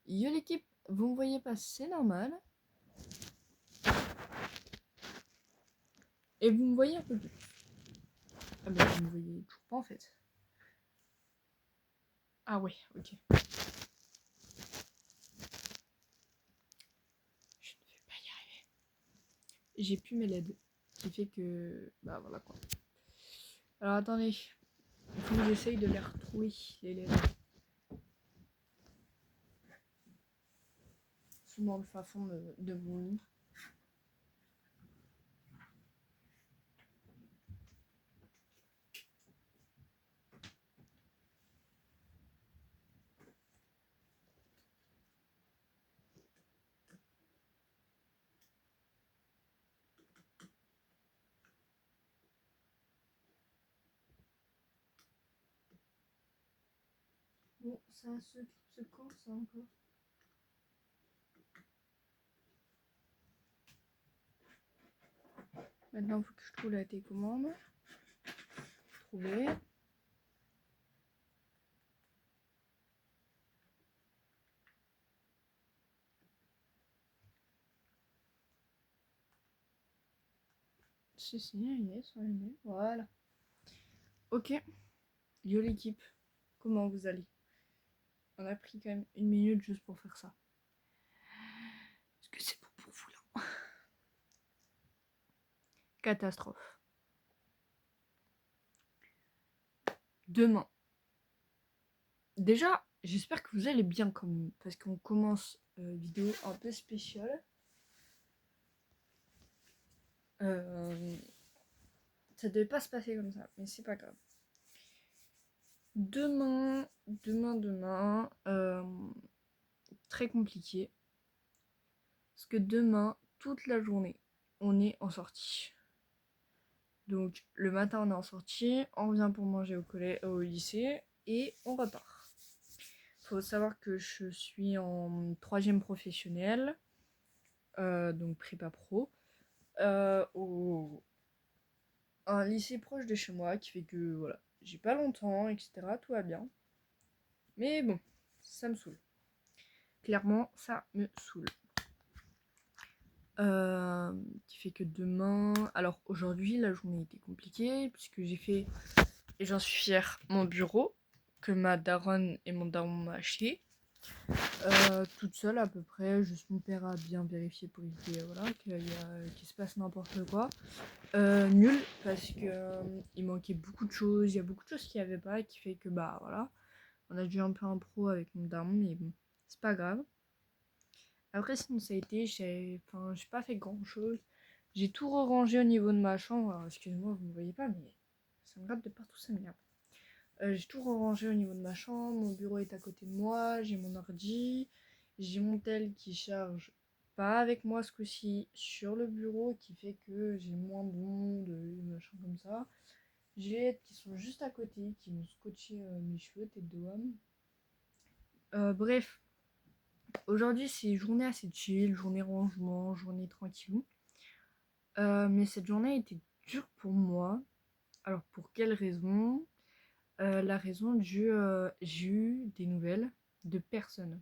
Yo l'équipe, vous me voyez pas, c'est normal. Et vous me voyez un peu plus. Ah bah vous me voyez toujours pas en fait. Ah ouais, ok. Je ne vais pas y arriver. J'ai plus mes LED. Qui fait que... Bah voilà quoi. Alors attendez. Il faut que j'essaye de les retrouver, les LED. Ils sont dans le fin fond de mon lit. Bon, ça se quand ça encore? Maintenant, il faut que je trouve la télécommande. Trouver. Si, il est sur les mails. Voilà. Ok. Yo l'équipe. Comment vous allez? On a pris quand même 1 minute juste pour faire ça. Est-ce que c'est bon pour vous là? Catastrophe. Demain. Déjà, j'espère que vous allez bien quand même. Parce qu'on commence vidéo un peu spéciale. Ça devait pas se passer comme ça, mais c'est pas grave. Demain, très compliqué. Parce que demain, toute la journée, on est en sortie. Donc le matin, on est en sortie, on revient pour manger au lycée et on repart. Faut savoir que je suis en 3e professionnel, donc prépa pro, au un lycée proche de chez moi qui fait que voilà, j'ai pas longtemps, etc. Tout va bien. Mais bon, ça me saoule. Clairement, ça me saoule. Qui fait que demain... Alors aujourd'hui, la journée était compliquée puisque j'ai fait, et j'en suis fière, mon bureau que ma daronne et mon daron m'ont acheté. Toute seule à peu près, juste mon père a bien vérifié pour éviter voilà, qu'il se passe n'importe quoi. Nul parce que il manquait beaucoup de choses, il y a beaucoup de choses qu'il n'y avait pas qui fait que bah voilà, on a dû un peu impro avec mon daron mais bon, c'est pas grave. Après sinon ça a été, j'ai pas fait grand chose. J'ai tout rangé au niveau de ma chambre. Alors excusez-moi, vous ne voyez pas mais ça me gratte de partout, ça m'énerve. J'ai tout rangé au niveau de ma chambre, mon bureau est à côté de moi, j'ai mon ordi, j'ai mon tel qui charge pas avec moi ce coup-ci sur le bureau qui fait que j'ai moins d'ondes, machin comme ça. J'ai les LED qui sont juste à côté, qui m'ont scotché mes cheveux, tête de homme. Bref, aujourd'hui c'est journée assez chill, journée rangement, journée tranquillou. Mais cette journée était dure pour moi. Alors pour quelle raison? La raison j'ai eu des nouvelles de personne.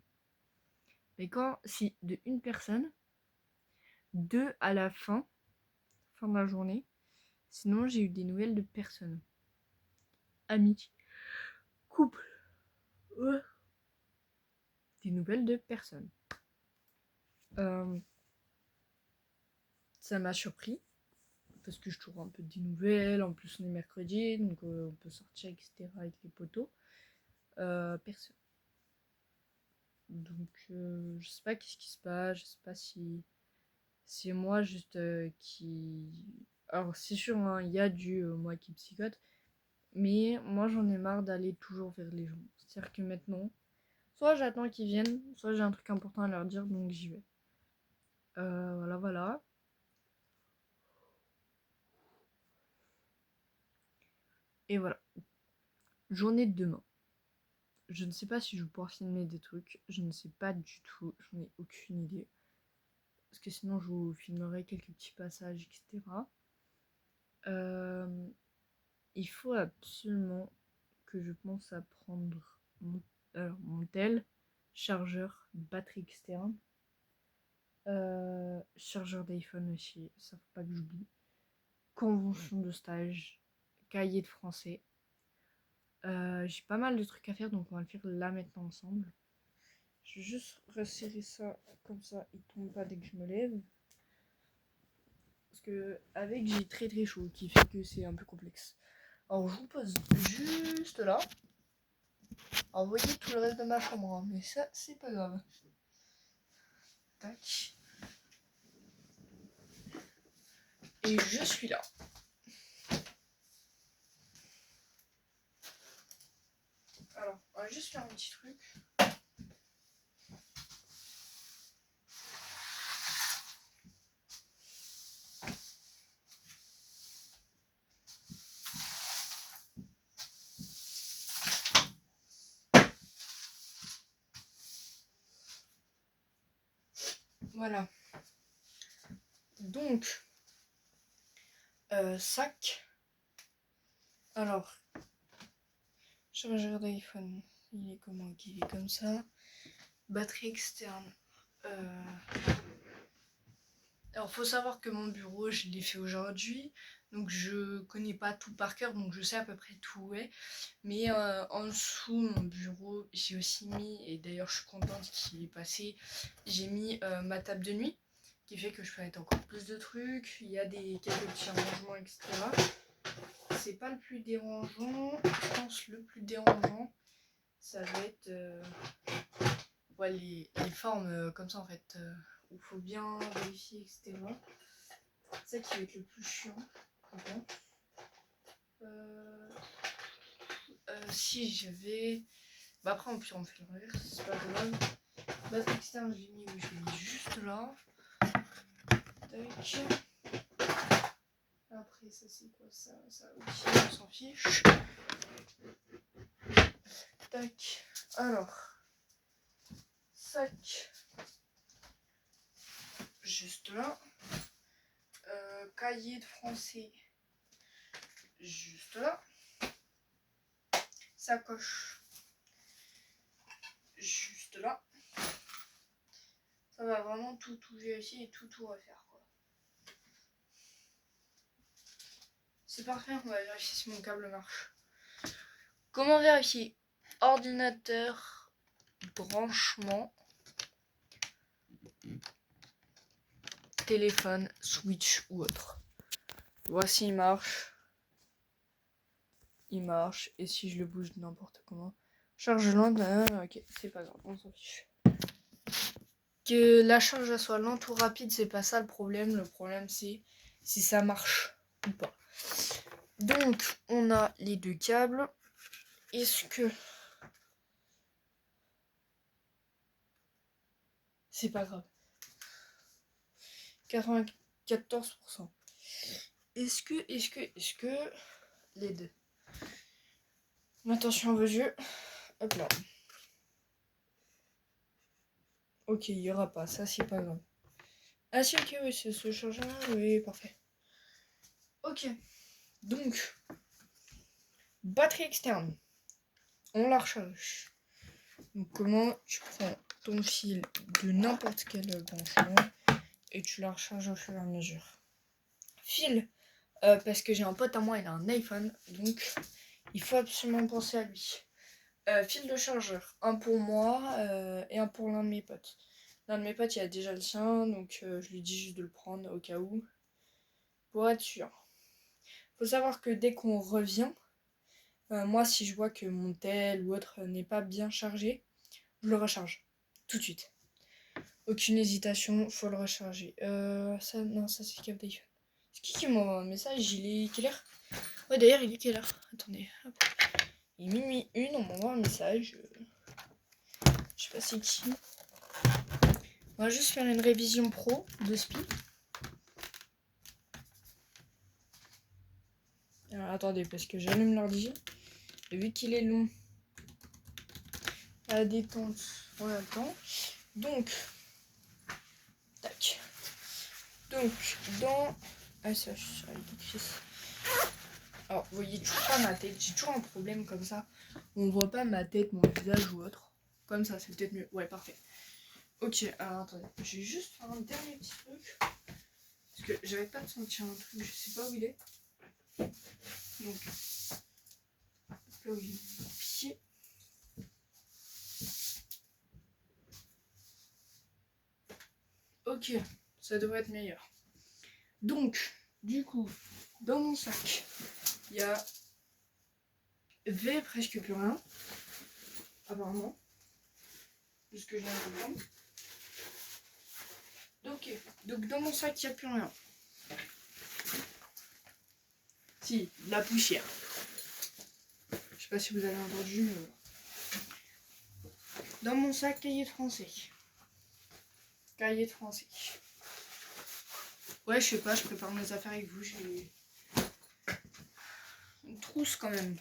Mais si de une personne, deux à la fin de la journée, sinon j'ai eu des nouvelles de personne. Amis, couple, des nouvelles de personne. Ça m'a surpris parce que je trouve un peu des nouvelles. En plus on est mercredi, donc on peut sortir, etc. avec les potos. Personne. Donc je sais pas qu'est-ce qui se passe, je sais pas si c'est moi juste qui... Alors c'est sûr, hein, il y a du moi qui psychote, mais moi j'en ai marre d'aller toujours vers les gens. C'est-à-dire que maintenant, soit j'attends qu'ils viennent, soit j'ai un truc important à leur dire, donc j'y vais. Voilà. Et voilà. Journée de demain. Je ne sais pas si je vais pouvoir filmer des trucs, je ne sais pas du tout, j'en ai aucune idée. Parce que sinon je vous filmerai quelques petits passages, etc. Il faut absolument que je pense à prendre mon tel, chargeur batterie externe. Chargeur d'iPhone aussi, ça faut pas que j'oublie. Convention de stage, cahier de français. J'ai pas mal de trucs à faire, donc on va le faire là maintenant ensemble. Je vais juste resserrer ça comme ça, il tombe pas dès que je me lève. Parce que avec j'ai très très chaud, qui fait que c'est un peu complexe. Alors je vous pose juste là. Alors vous voyez tout le reste de ma chambre, hein, mais ça c'est pas grave. Tac. Et je suis là. Alors, on va juste faire un petit truc. Voilà. Donc, sac. Alors, chargeur d'iPhone, il est comment? Il est comme ça. Batterie externe. Alors, faut savoir que mon bureau, je l'ai fait aujourd'hui. Donc, je connais pas tout par cœur. Donc, je sais à peu près tout où est. Mais en dessous, mon bureau, j'ai aussi mis, et d'ailleurs, je suis contente qu'il est passé, j'ai mis ma table de nuit, qui fait que je peux mettre encore plus de trucs. Il y a quelques petits rangements, etc. C'est pas le plus dérangeant. Je pense le plus dérangeant, ça va être ouais, les formes comme ça en fait, où il faut bien vérifier, etc. C'est ça qui va être le plus chiant, je pense. Si je vais. Bah après, on fait le reverse, c'est pas grave. Batterie externe, je l'ai mis où? Je l'ai mis juste là. Tac. Après, ça c'est quoi ça? Ça aussi, on s'en fiche. Tac. Alors, sac. Juste là. Cahier de français. Juste là. Sacoche. Juste là. Ça va vraiment tout vérifier et tout refaire quoi. C'est parfait, on va vérifier si mon câble marche. Comment vérifier? Ordinateur, branchement, téléphone, switch ou autre. Voici, il marche. Il marche. Et si je le bouge n'importe comment? Charge lente, ok, c'est pas grave, on s'en fiche. Que la charge soit lente ou rapide, c'est pas ça le problème. Le problème, c'est si ça marche ou pas. Donc, on a les deux câbles. Est-ce que... C'est pas grave. 94%. Est-ce que... Les deux. Attention à vos yeux. Hop là. Ok, il y aura pas. Ça, c'est pas grave. Ah si, ok, oui, c'est ce chargeur. Oui, parfait. Ok. Donc, batterie externe. On la recharge. Donc, comment tu prends ton fil de n'importe quel branchement et tu la recharges au fur et à mesure. Fil, parce que j'ai un pote à moi, il a un iPhone, donc il faut absolument penser à lui. Fil de chargeur, un pour moi et un pour l'un de mes potes. L'un de mes potes, il a déjà le sien, donc je lui dis juste de le prendre au cas où, pour être sûr. Faut savoir que dès qu'on revient, moi si je vois que mon tel ou autre n'est pas bien chargé, je le recharge tout de suite. Aucune hésitation, faut le recharger. Ça, non, ça c'est le câble d'iPhone. C'est qui m'envoie un message? Il est quelle heure? Ouais, d'ailleurs, il est quelle heure? Attendez, hop. Il est minuit 1, on m'envoie un message. Je sais pas c'est qui. On va juste faire une révision pro de SPI. Alors attendez, parce que j'allume l'ordi. Et vu qu'il est long, à la détente, on attend. Donc, tac. Donc, dans... Ah, ça, je Alors, vous voyez toujours pas ma tête. J'ai toujours un problème comme ça. On voit pas ma tête, mon visage ou autre. Comme ça, c'est peut-être mieux. Ouais, parfait. Ok, alors attendez, je vais juste faire un dernier petit truc. Parce que j'arrête pas de sentir un truc, je sais pas où il est. Donc, là où il est mon pied. Ok, ça devrait être meilleur. Donc, du coup, dans mon sac, il y a presque plus rien. Apparemment. De ce que je viens de prendre. Ok, donc dans mon sac, il n'y a plus rien. Si, de la poussière. Je sais pas si vous avez entendu, mais... Dans mon sac, cahier de français. Cahier de français. Ouais, je sais pas, je prépare mes affaires avec vous. J'ai une trousse quand même.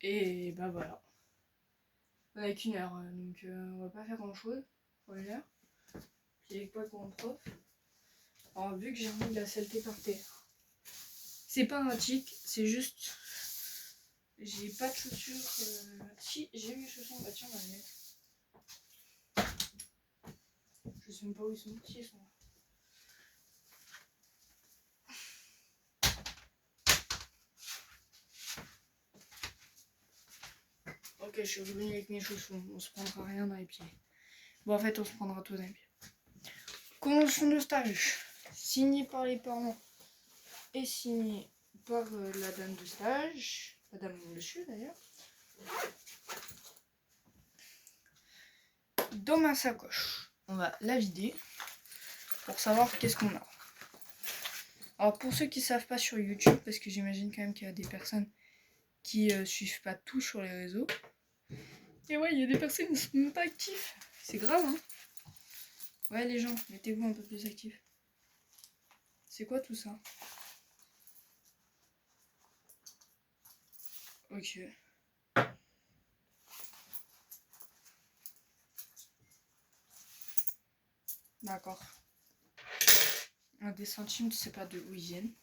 Et bah voilà. On a qu'une heure, donc on va pas faire grand chose pour une heure. Puis avec quoi pour un prof. Alors vu que j'ai remis de la saleté par terre. C'est pas un tic, c'est juste... J'ai pas de chaussures. Si, j'ai mes chaussures. Bah tiens, on va les mettre. Je sais même pas où ils sont. Si, ils sont là. Ok, je suis revenue avec mes chaussons. On se prendra rien dans les pieds. Bon, en fait, on se prendra tout dans les pieds. Convention de stage. Signée par les parents et signée par la dame de stage. Madame ou monsieur d'ailleurs. Dans ma sacoche. On va la vider pour savoir qu'est-ce qu'on a. Alors pour ceux qui ne savent pas sur YouTube, parce que j'imagine quand même qu'il y a des personnes qui suivent pas tout sur les réseaux. Et ouais, il y a des personnes qui ne sont même pas actives. C'est grave, hein. Ouais les gens, mettez-vous un peu plus actifs. C'est quoi tout ça? Ok. D'accord. Un des centimes, tu sais pas de où ils viennent.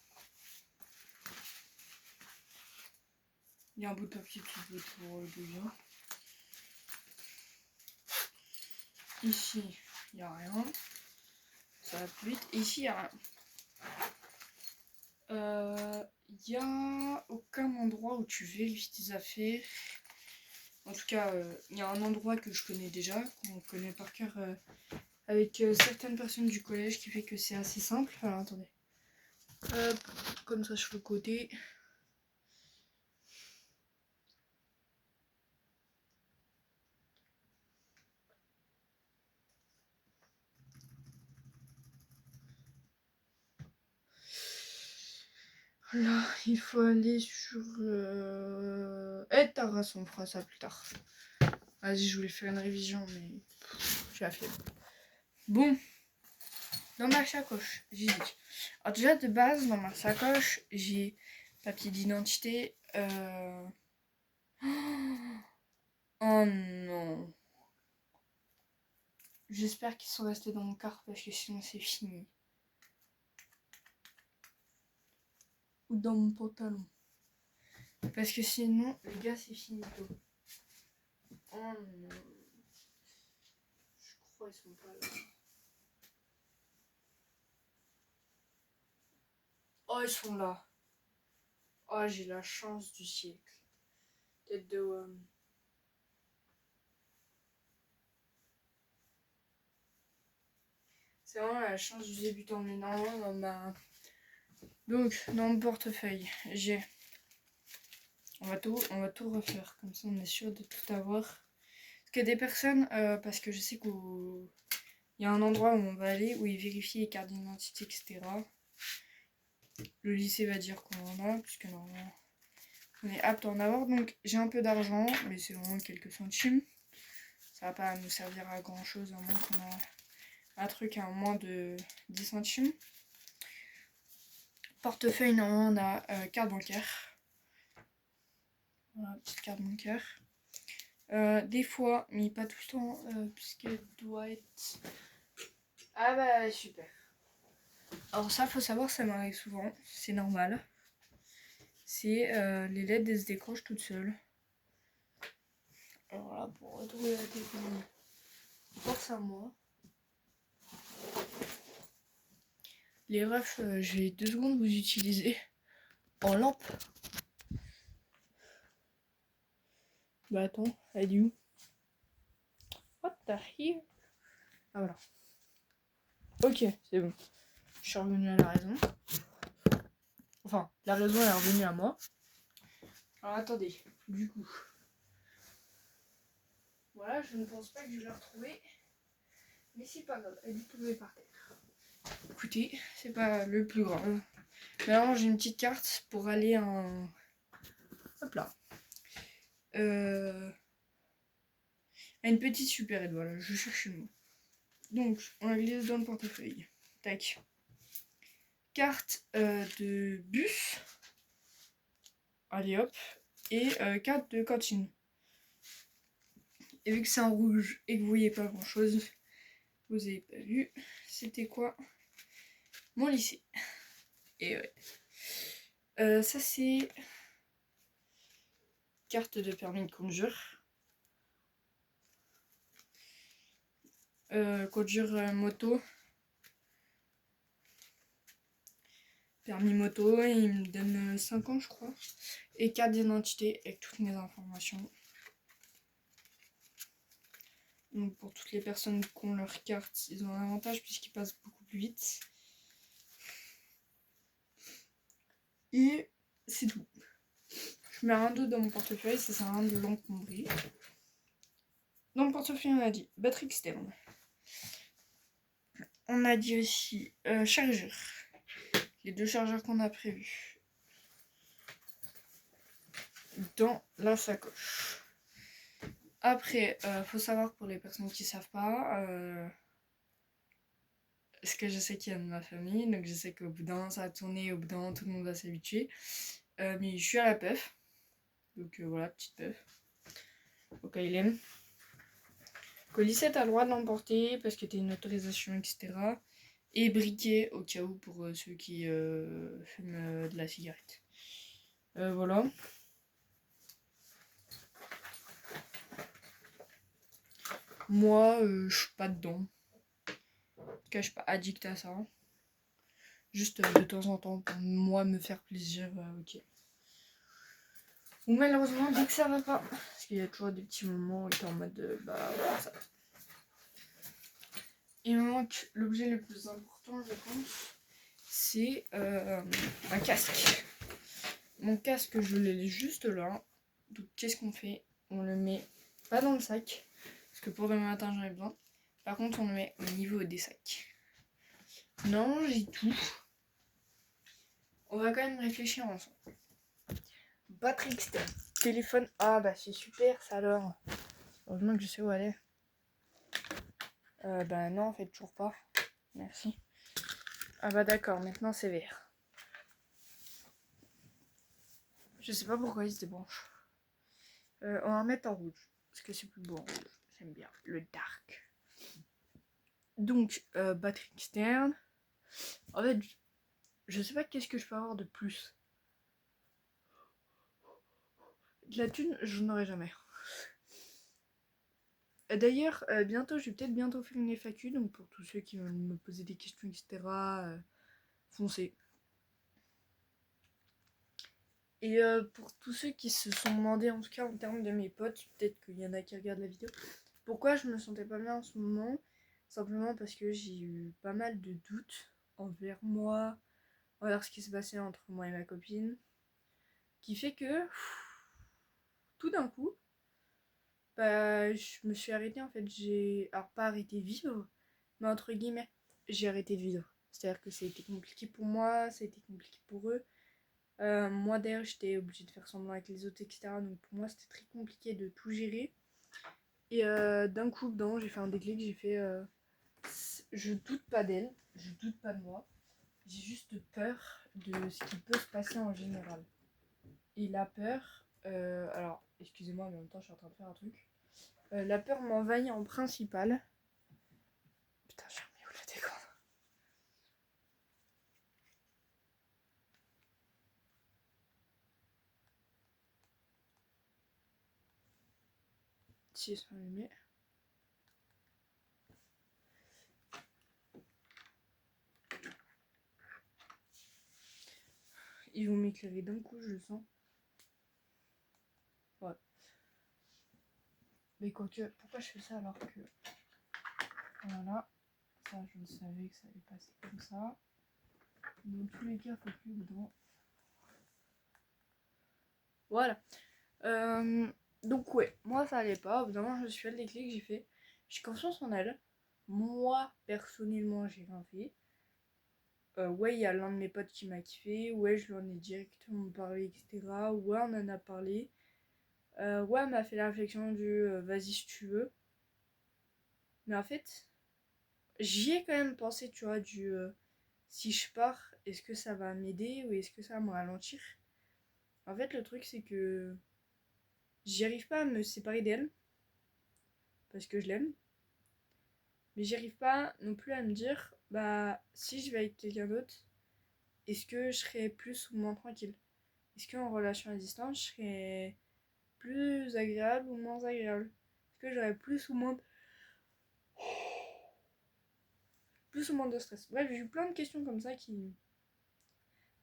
Il y a un bout de papier tout beau pour le bouillon. Ici, il n'y a rien. Ça va plus vite. Et ici, il n'y a rien. Il n'y a aucun endroit où tu vérifies tes affaires. En tout cas, il y a un endroit que je connais déjà, qu'on connaît par cœur avec certaines personnes du collège, qui fait que c'est assez simple. Alors attendez. Hop, comme ça sur le côté. Là, il faut aller sur... Taras, on fera ça plus tard. Vas-y, je voulais faire une révision, mais j'ai la flemme. Bon, dans ma sacoche, j'ai dit. Alors déjà, de base, dans ma sacoche, j'ai papier d'identité. Oh non. J'espère qu'ils sont restés dans mon car parce que sinon c'est fini. Ou dans mon pantalon. Parce que sinon, les gars, c'est finito. Oh non. Je crois qu'ils sont pas là. Oh, ils sont là. Oh, j'ai la chance du siècle. Tête de homme. C'est vraiment la chance du débutant. Mais normalement, dans ma... Donc, dans mon portefeuille, j'ai... On va tout refaire. Comme ça, on est sûr de tout avoir. Parce que des personnes... parce que je sais qu'il y a un endroit où on va aller, où ils vérifient les cartes d'identité, etc. Le lycée va dire qu'on en a, puisque normalement... On est apte à en avoir, donc j'ai un peu d'argent, mais c'est vraiment quelques centimes. Ça va pas nous servir à grand chose, à moins qu'on a un truc à moins de 10 centimes. Portefeuille, normalement, on a carte bancaire. Voilà, petite carte bancaire. Des fois, mais pas tout le temps, puisqu'elle doit être... Ah bah super. Alors ça, faut savoir, ça m'arrive souvent, c'est normal. c'est les LED, elles se décrochent toutes seules. Alors là, pour retrouver la technique, force à moi. Les refs, je vais 2 secondes vous utiliser en lampe. Bah attends, elle est où? What the hell? Ah voilà. Ok, c'est bon. Je suis revenue à la raison. Enfin, la raison est revenue à moi. Alors attendez, du coup. Voilà, je ne pense pas que je vais la retrouver. Mais c'est pas grave, elle est tombée par terre. Écoutez, c'est pas le plus grave. Maintenant, j'ai une petite carte pour aller en... Hop là. À une petite supérette, voilà, je cherche le mot. Donc, on la glisse dans le portefeuille. Tac. Carte de bus. Allez hop. Et carte de cantine. Et vu que c'est en rouge et que vous voyez pas grand chose, vous avez pas vu, c'était quoi? Mon lycée. Et ouais. Ça c'est carte de permis de conduire. Conduire moto. Permis moto, il me donne 5 ans je crois. Et carte d'identité avec toutes mes informations. Donc pour toutes les personnes qui ont leur carte, ils ont un avantage puisqu'ils passent beaucoup plus vite. Et c'est tout. Je mets rien d'autre dans mon portefeuille, ça sert à rien de l'encombrer. Dans le portefeuille, on a dit batterie externe. On a dit aussi chargeur. Les 2 chargeurs qu'on a prévus. Dans la sacoche. Après, faut savoir pour les personnes qui savent pas, parce que je sais qu'il y a de ma famille, donc je sais qu'au bout d'un moment ça va tourner, au bout d'un moment tout le monde va s'habituer. Mais je suis à la PEF. Donc voilà, petite PEF. Au cas il aime. Qu'au lycée, t'as le droit de l'emporter parce que t'as une autorisation, etc. Et briquet au cas où pour ceux qui fument de la cigarette. Voilà. Moi, je suis pas dedans. En tout cas, je suis pas addict à ça. Juste de temps en temps pour moi me faire plaisir, ok. Ou malheureusement, dès que ça va pas. Parce qu'il y a toujours des petits moments où t'es en mode bah ça. Il me manque l'objet le plus important, je pense. C'est un casque. Mon casque, je l'ai juste là. Donc qu'est-ce qu'on fait? On le met pas dans le sac. Parce que pour demain matin, j'en ai besoin. Par contre, on le met au niveau des sacs. Non, j'ai tout. On va quand même réfléchir ensemble. Batterie externe. Téléphone. Ah bah c'est super ça alors. Heureusement que je sais où aller. Bah non, en fait toujours pas. Merci. Ah bah d'accord, maintenant c'est vert. Je sais pas pourquoi il se débranche. On va mettre en rouge. Parce que c'est plus beau en rouge. J'aime bien le dark. Donc, batterie externe. En fait, je sais pas qu'est-ce que je peux avoir de plus. De la thune, j'en aurai jamais. D'ailleurs, bientôt, je vais peut-être bientôt faire une FAQ. Donc, pour tous ceux qui veulent me poser des questions, etc., foncez. Et pour tous ceux qui se sont demandé, en tout cas en termes de mes potes, peut-être qu'il y en a qui regardent la vidéo, pourquoi je me sentais pas bien en ce moment, simplement parce que j'ai eu pas mal de doutes envers moi, envers ce qui se passait entre moi et ma copine, qui fait que tout d'un coup, bah, je me suis arrêtée en fait, alors pas arrêté de vivre, mais entre guillemets, j'ai arrêté de vivre. C'est-à-dire que ça a été compliqué pour moi, ça a été compliqué pour eux. Moi d'ailleurs j'étais obligée de faire semblant avec les autres, etc. Donc pour moi c'était très compliqué de tout gérer. Et d'un coup dedans j'ai fait un déclic, j'ai fait je doute pas d'elle, je doute pas de moi. J'ai juste peur de ce qui peut se passer en général. Et la peur, alors excusez-moi mais en même temps je suis en train de faire un truc. La peur m'envahit en principal. Putain j'ai remis où la décolle. Si elles sont allumées. Ils vont m'éclairer d'un coup, je le sens. Ouais. Mais quoique, pourquoi je fais ça alors que... Voilà. Ça, je savais que ça allait passer comme ça. Dans tous les cas, faut plus dedans. Voilà. Donc ouais, moi ça allait pas. Au bout d'un moment, je me suis fait le déclic, j'ai fait. J'ai confiance en elle. Moi, personnellement, j'ai rien fait. Ouais, il y a l'un de mes potes qui m'a kiffé. Ouais, je lui en ai directement parlé, etc. Ouais, on en a parlé. Ouais, elle m'a fait la réflexion du vas-y si tu veux. Mais en fait, j'y ai quand même pensé, tu vois, du si je pars, est-ce que ça va m'aider ou est-ce que ça va me ralentir? En fait, le truc, c'est que j'y arrive pas à me séparer d'elle parce que je l'aime. Mais j'y arrive pas non plus à me dire, bah, si je vais avec quelqu'un d'autre, est-ce que je serai plus ou moins tranquille? Est-ce qu'en relation à distance, je serai plus agréable ou moins agréable? Est-ce que j'aurai plus ou moins de stress? Bref, j'ai eu plein de questions comme ça qui m'ont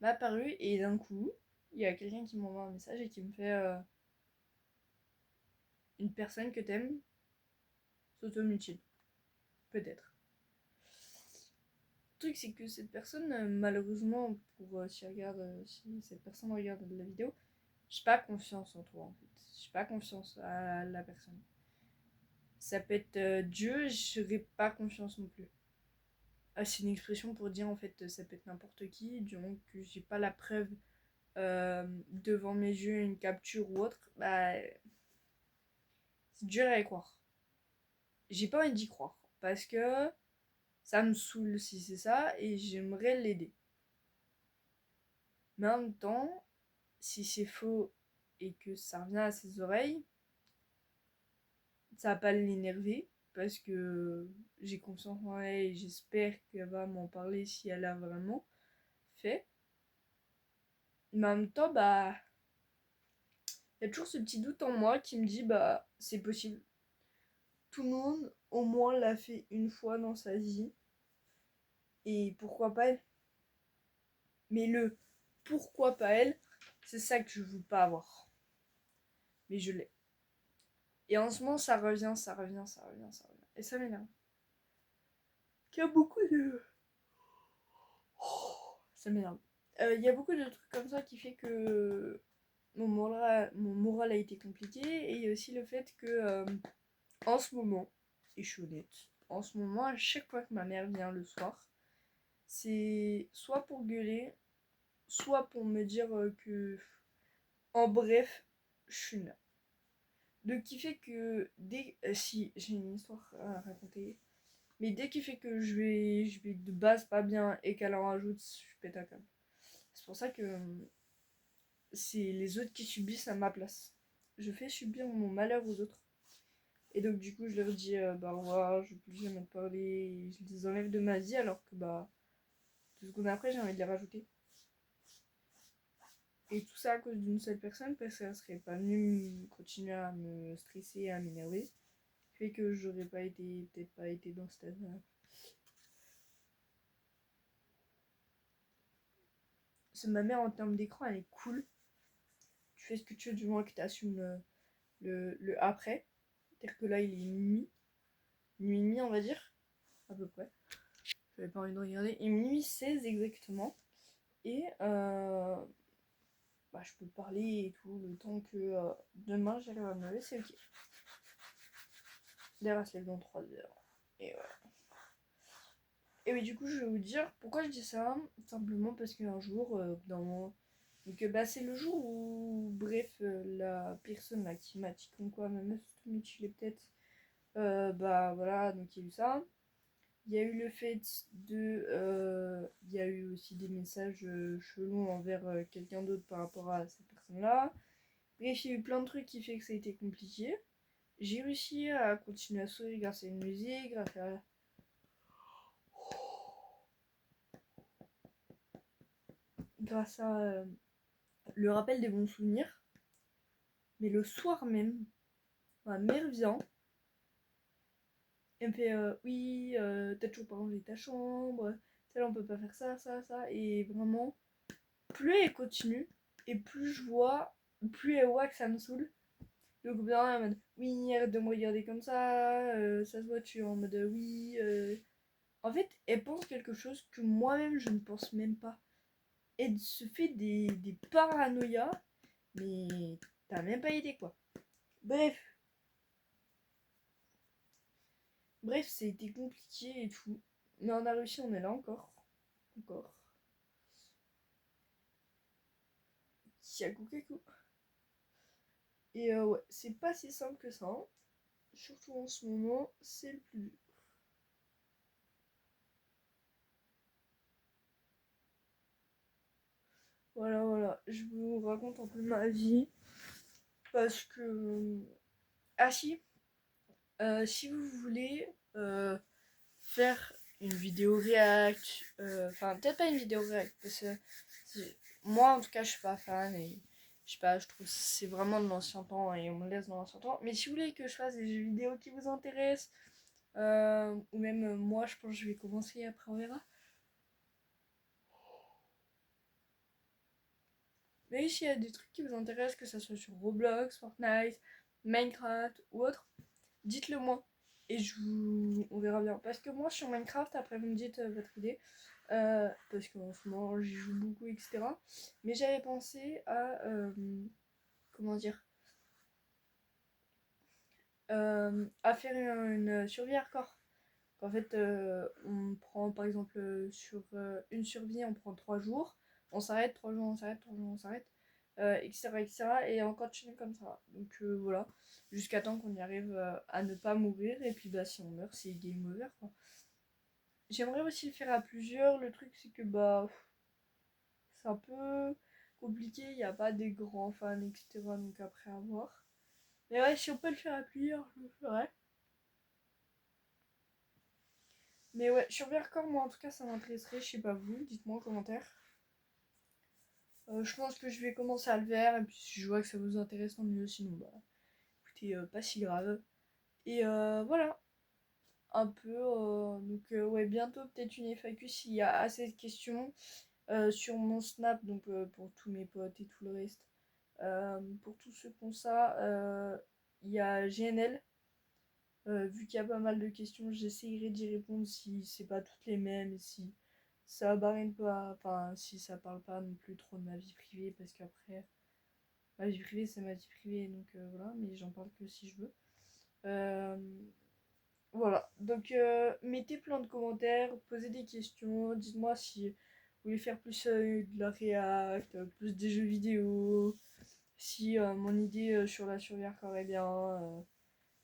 apparu et d'un coup, il y a quelqu'un qui m'envoie un message et qui me fait une personne que t'aimes s'automutile. Peut-être. Le truc, c'est que cette personne, malheureusement, si cette personne regarde la vidéo, j'ai pas confiance en toi en fait. J'ai pas confiance à la personne. Ça peut être Dieu, j'aurais pas confiance non plus. Ah, c'est une expression pour dire en fait ça peut être n'importe qui, du moment que j'ai pas la preuve devant mes yeux, une capture ou autre, bah c'est dur à y croire. J'ai pas envie d'y croire parce que ça me saoule si c'est ça et j'aimerais l'aider. Mais en même temps, si c'est faux et que ça revient à ses oreilles, ça va pas l'énerver parce que j'ai confiance en elle et j'espère qu'elle va m'en parler si elle a vraiment fait. Mais en même temps, bah, il y a toujours ce petit doute en moi qui me dit, bah, c'est possible. Tout le monde, au moins, l'a fait une fois dans sa vie. Et pourquoi pas elle? Mais le pourquoi pas elle, c'est ça que je veux pas avoir. Mais je l'ai. Et en ce moment, ça revient, ça revient, ça revient, ça revient. Et ça m'énerve. Il y a beaucoup de... Oh, ça m'énerve. Il y a beaucoup de trucs comme ça qui fait que mon moral a été compliqué. Et il y a aussi le fait que, en ce moment, et je suis honnête, en ce moment, à chaque fois que ma mère vient le soir, c'est soit pour gueuler, soit pour me dire que, en bref, je suis une merde. Donc, qui fait que si j'ai une histoire à raconter, mais dès qu'il fait que je vais de base pas bien et qu'elle en rajoute, je pète un câble. C'est pour ça que c'est les autres qui subissent à ma place. Je fais subir mon malheur aux autres. Et donc du coup je leur dis bah au revoir, je veux plus jamais te parler, et je les enlève de ma vie alors que bah 2 secondes après j'ai envie de les rajouter. Et tout ça à cause d'une seule personne parce qu'elle serait pas venue continuer à me stresser, à m'énerver. Fait que j'aurais peut-être pas été dans cette stade-là. Ma mère en termes d'écran elle est cool. Tu fais ce que tu veux du moment que tu assumes le après. C'est-à-dire que là il est minuit. Minuit et demi on va dire. À peu près. J'avais pas envie de regarder. Et minuit 16 exactement. Et bah, je peux parler et tout le temps que demain j'arrive à me lever, c'est ok. D'ailleurs, elle se lève dans 3 heures. Et voilà. Et oui, du coup, je vais vous dire pourquoi je dis ça. Simplement parce qu'un jour, dans. Donc, bah, c'est le jour où, bref, la personne là, qui m'a dit comme quoi ma meuf se mutilait peut-être. Bah voilà, donc il y a eu ça. Il y a eu le fait de. Il y a eu aussi des messages chelous envers quelqu'un d'autre par rapport à cette personne-là. Bref, il y a eu plein de trucs qui fait que ça a été compliqué. J'ai réussi à continuer à sourire grâce à une musique, grâce à le rappel des bons souvenirs. Mais le soir même, Ma mère vient. Elle me fait oui, t'as toujours pas rangé ta chambre, là on peut pas faire ça, ça, ça. Et vraiment, plus elle continue, et plus je vois, plus elle voit que ça me saoule. Donc au bout d'un moment, elle me dit oui, arrête de me regarder comme ça se voit, tu es en mode oui. En fait, elle pense quelque chose que moi-même je ne pense même pas. Elle se fait des paranoïas, mais t'as même pas idée quoi. Bref, bref, c'était compliqué et tout. Mais on a réussi, on est là encore. Encore. Kiakou kakou. Et ouais, c'est pas si simple que ça, hein. Surtout en ce moment, c'est le plus dur. Voilà, voilà. Je vous raconte un peu ma vie. Parce que. Ah si, si vous voulez faire une vidéo react, enfin peut-être pas une vidéo react, parce que moi en tout cas je suis pas fan et je sais pas, je trouve que c'est vraiment de l'ancien temps et on me laisse dans l'ancien temps. Mais si vous voulez que je fasse des jeux vidéo qui vous intéressent, ou même moi je pense que je vais commencer, après on verra. Mais s'il y a des trucs qui vous intéressent, que ce soit sur Roblox, Fortnite, Minecraft ou autre, dites-le moi. Et on verra bien. Parce que moi sur Minecraft, après vous me dites votre idée. Parce qu'en ce moment j'y joue beaucoup, etc. Mais j'avais pensé comment dire, à faire une survie hardcore. En fait, on prend par exemple sur une survie, on prend 3 jours, on s'arrête, 3 jours, on s'arrête, 3 jours, on s'arrête, etc., etc. Et on continue comme ça. Donc voilà, jusqu'à temps qu'on y arrive à ne pas mourir. Et puis bah, si on meurt, c'est game over quoi. J'aimerais aussi le faire à plusieurs. Le truc, c'est que bah, c'est un peu compliqué, il n'y a pas des grands fans, etc. Donc après à voir. Mais ouais, si on peut le faire à plusieurs, je le ferai. Mais ouais, sur Vercors, moi en tout cas, ça m'intéresserait. Je sais pas vous, dites-moi en commentaire. Je pense que je vais commencer à le faire. Et puis si je vois que ça vous intéresse, tant mieux. Sinon, bah écoutez, pas si grave. Et voilà, un peu. Donc ouais, bientôt peut-être une FAQ s'il y a assez de questions. Sur mon Snap, donc pour tous mes potes et tout le reste. Pour tous ceux qui ont ça, il y a GNL. Vu qu'il y a pas mal de questions, j'essayerai d'y répondre si c'est pas toutes les mêmes et si ça barine pas, enfin si ça parle pas non plus trop de ma vie privée, parce qu'après ma vie privée c'est ma vie privée, donc voilà, mais j'en parle que si je veux. Euh, voilà, donc mettez plein de commentaires, posez des questions, dites-moi si vous voulez faire plus de la réact, plus des jeux vidéo, si mon idée sur la survie hardcore est bien.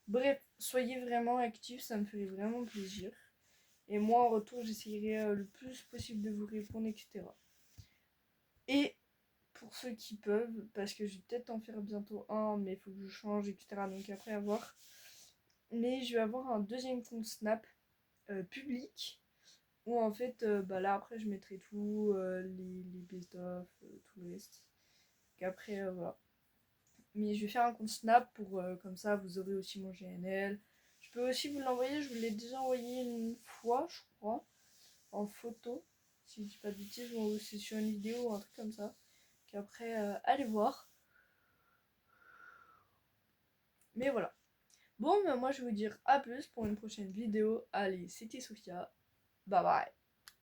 Bref, soyez vraiment actifs, ça me ferait vraiment plaisir. Et moi, en retour, j'essayerai le plus possible de vous répondre, etc. Et pour ceux qui peuvent, parce que je vais peut-être en faire bientôt un, mais il faut que je change, etc. Donc après, à voir. Mais je vais avoir un deuxième compte Snap public, où en fait, bah là, après, je mettrai tout, les best-of, tout le reste. Donc après, voilà. Mais je vais faire un compte Snap pour comme ça vous aurez aussi mon GNL. Je peux aussi vous l'envoyer, je vous l'ai déjà envoyé une fois, je crois, en photo, si je dis pas de bêtises, ou c'est sur une vidéo ou un truc comme ça. Qu'après, allez voir. Mais voilà. Bon, bah, moi je vais vous dire à plus pour une prochaine vidéo. Allez, c'était Sophia. Bye bye.